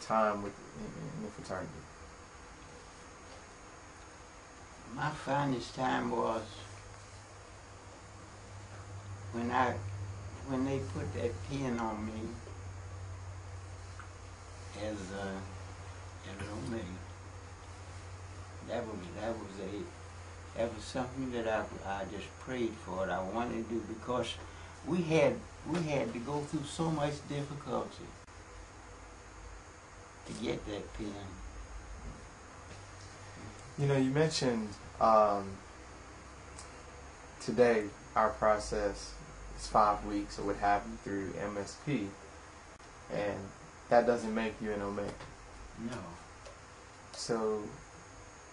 time in the fraternity? My finest time was when they put that pin on me as an Omega. That was something that I just prayed for. I wanted to do because we had to go through so much difficulty to get that pin. You know, you mentioned today our process is 5 weeks or what have you through MSP, and that doesn't make you an Omega. No. So,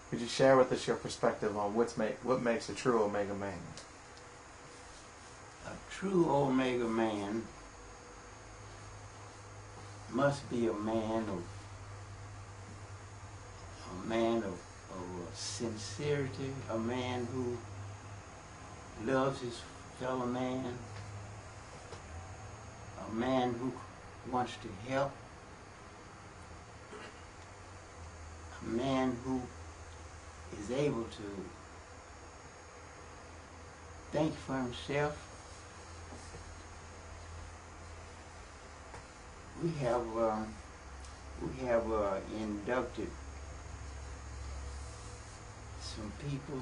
could you share with us your perspective on what makes a true Omega man? A true Omega man must be a man of sincerity, a man who loves his fellow man, a man who wants to help, a man who is able to think for himself. We have inducted some people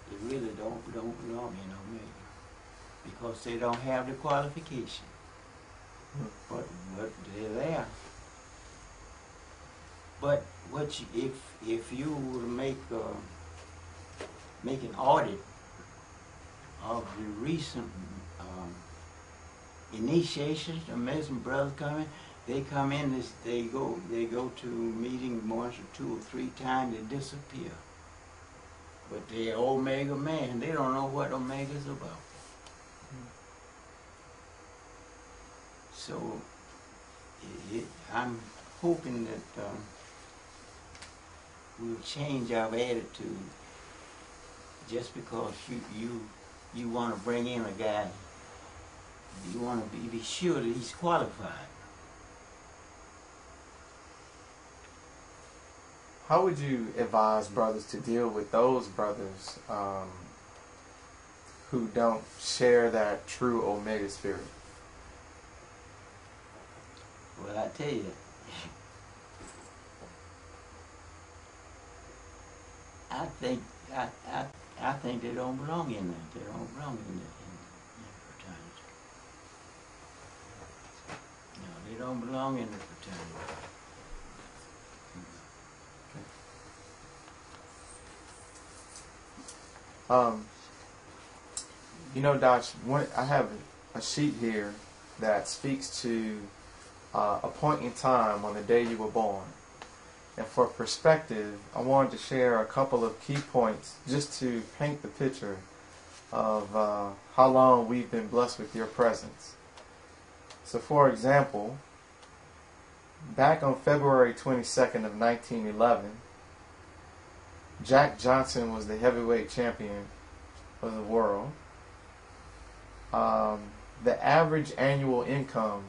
that really don't belong in Omega because they don't have the qualification. But they're there. But if you were to make an audit of the recent initiations, the Mason brothers coming, they come in, they go to meeting once or 2 or 3 times, they disappear. But they're Omega man, they don't know what Omega's about. So I'm hoping that we'll change our attitude. Just because you want to bring in a guy, you want to be sure that he's qualified. How would you advise brothers to deal with those brothers who don't share that true Omega spirit? Well, I tell you, I think they don't belong in that. They don't belong in that fraternity. No, they don't belong in the fraternity. You know, Dosh, I have a sheet here that speaks to a point in time on the day you were born. And for perspective, I wanted to share a couple of key points just to paint the picture of how long we've been blessed with your presence. So for example, back on February 22nd of 1911, Jack Johnson was the heavyweight champion of the world. The average annual income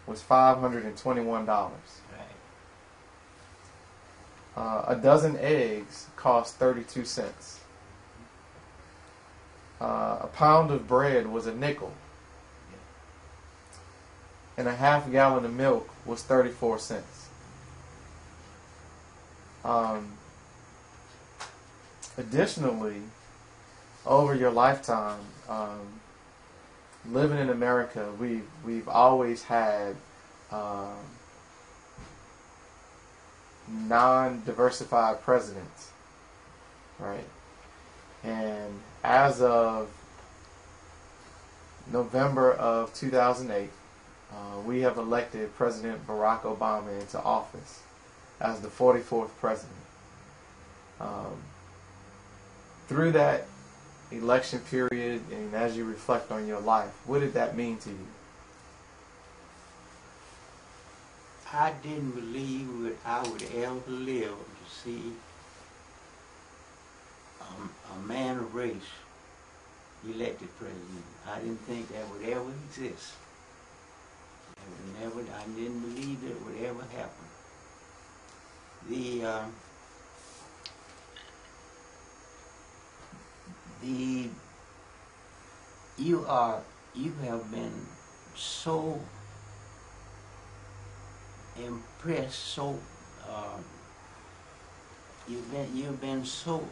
was $521. A dozen eggs cost 32 cents. A pound of bread was a nickel. And a half gallon of milk was 34 cents. Additionally, over your lifetime, living in America, we've always had non-diversified presidents, right? And as of November of 2008, we have elected President Barack Obama into office as the 44th president. Through that election period, and as you reflect on your life, what did that mean to you? I didn't believe that I would ever live to see a man of race elected president. I didn't think that would ever exist. I didn't believe that it would ever happen. the the you have been so impressed, so you've been so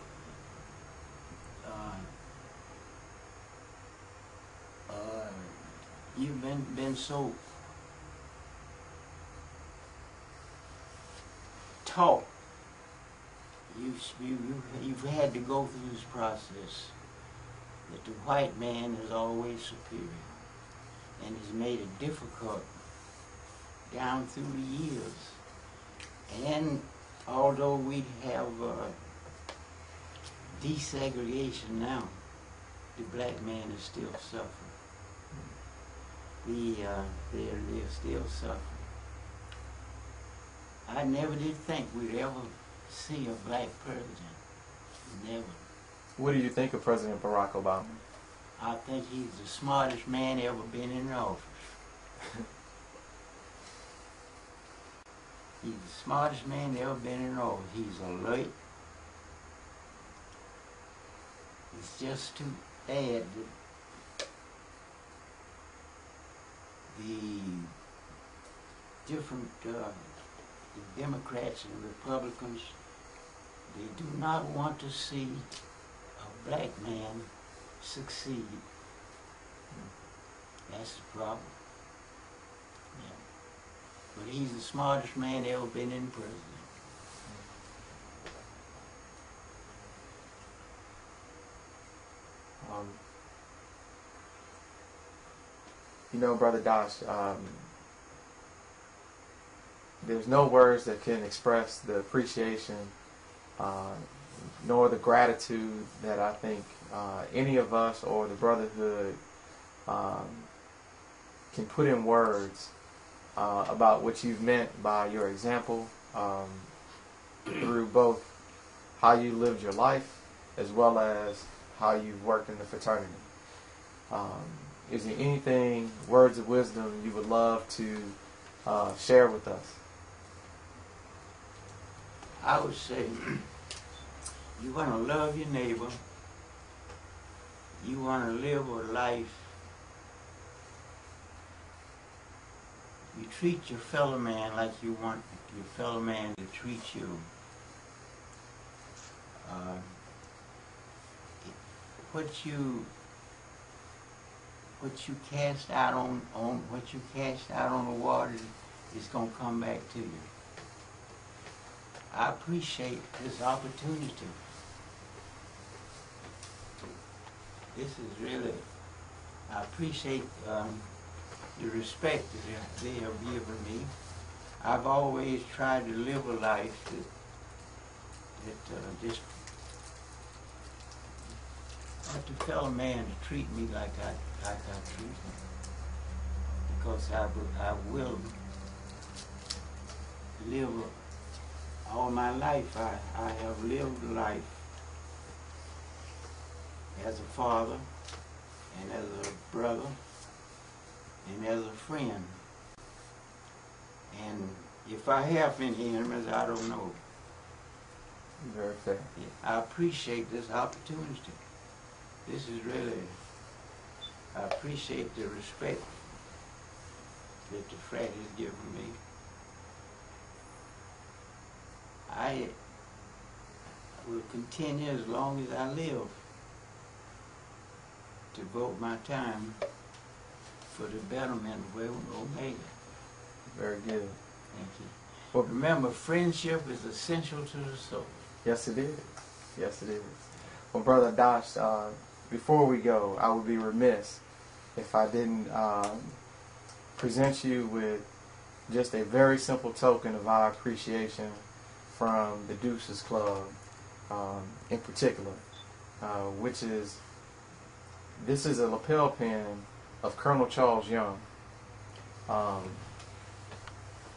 you've been so taught. You've had to go through this process that the white man is always superior, and has made it difficult down through the years. And although we have desegregation now, the black man is still suffering. They're still suffering. I never did think we'd ever see a black president. Never. What do you think of President Barack Obama? I think he's the smartest man ever been in office. He's the smartest man ever been in office. He's alert. It's just too bad that the different the Democrats and Republicans, they do not want to see a black man succeed. That's the problem. Yeah. But he's the smartest man ever been in president. You know, Brother Dosh, there's no words that can express the appreciation nor the gratitude that I think any of us or the Brotherhood can put in words about what you've meant by your example through both how you lived your life as well as how you've worked in the fraternity. Is there anything, words of wisdom, you would love to share with us? I would say you want to love your neighbor. You want to live a life. You treat your fellow man like you want your fellow man to treat you. What you cast out on the water is gonna come back to you. I appreciate this opportunity. This is really, I appreciate the respect that they have given me. I've always tried to live a life that just want the fellow man to treat me like I treat him. Because I will live all my life. I have lived life as a father and as a brother and as a friend. And if I have any enemies, I don't know. Very fair. I appreciate this opportunity. This is really, I appreciate the respect that the frat has given me. I will continue as long as I live to devote my time for the betterment of Omega. Very good. Thank you. Well, remember, friendship is essential to the soul. Yes, it is. Yes, it is. Well, Brother Dosh, before we go, I would be remiss if I didn't present you with just a very simple token of our appreciation from the Deuces Club in particular, which is, this is a lapel pin of Colonel Charles Young,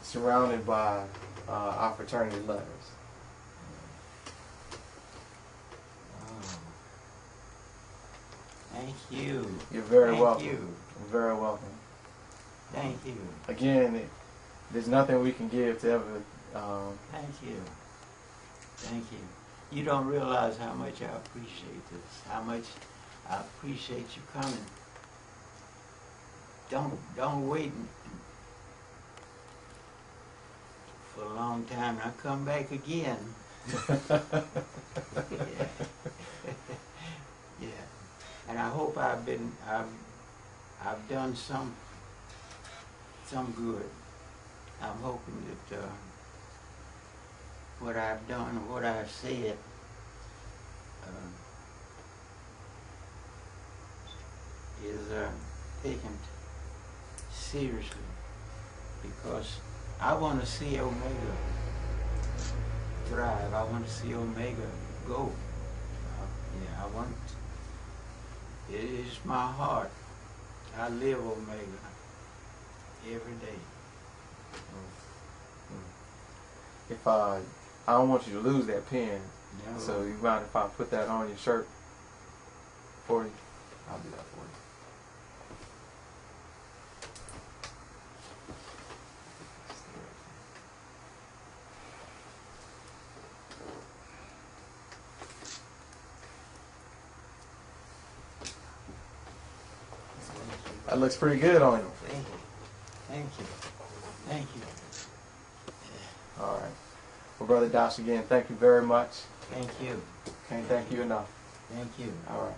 surrounded by our fraternity letters. Thank you. You're very welcome. Thank you. You're very welcome. Thank you. Again, there's nothing we can give to ever thank you. Thank you. You don't realize how much I appreciate this, how much I appreciate you coming. Don't wait for a long time. Now come back again. Yeah. Yeah. And I hope I've done some good. I'm hoping that what I've done, what I've said, is taken seriously, because I want to see Omega thrive. I want to see Omega go. Yeah, I want. It is my heart. I live Omega every day. If I don't want you to lose that pen, No. so you mind if I put that on your shirt for you? I'll do that for you. That looks pretty good on you. Thank you. Thank you. Thank you. All right. Well, Brother Dosh, again, thank you very much. Thank you. Can't thank you enough. Thank you. All right.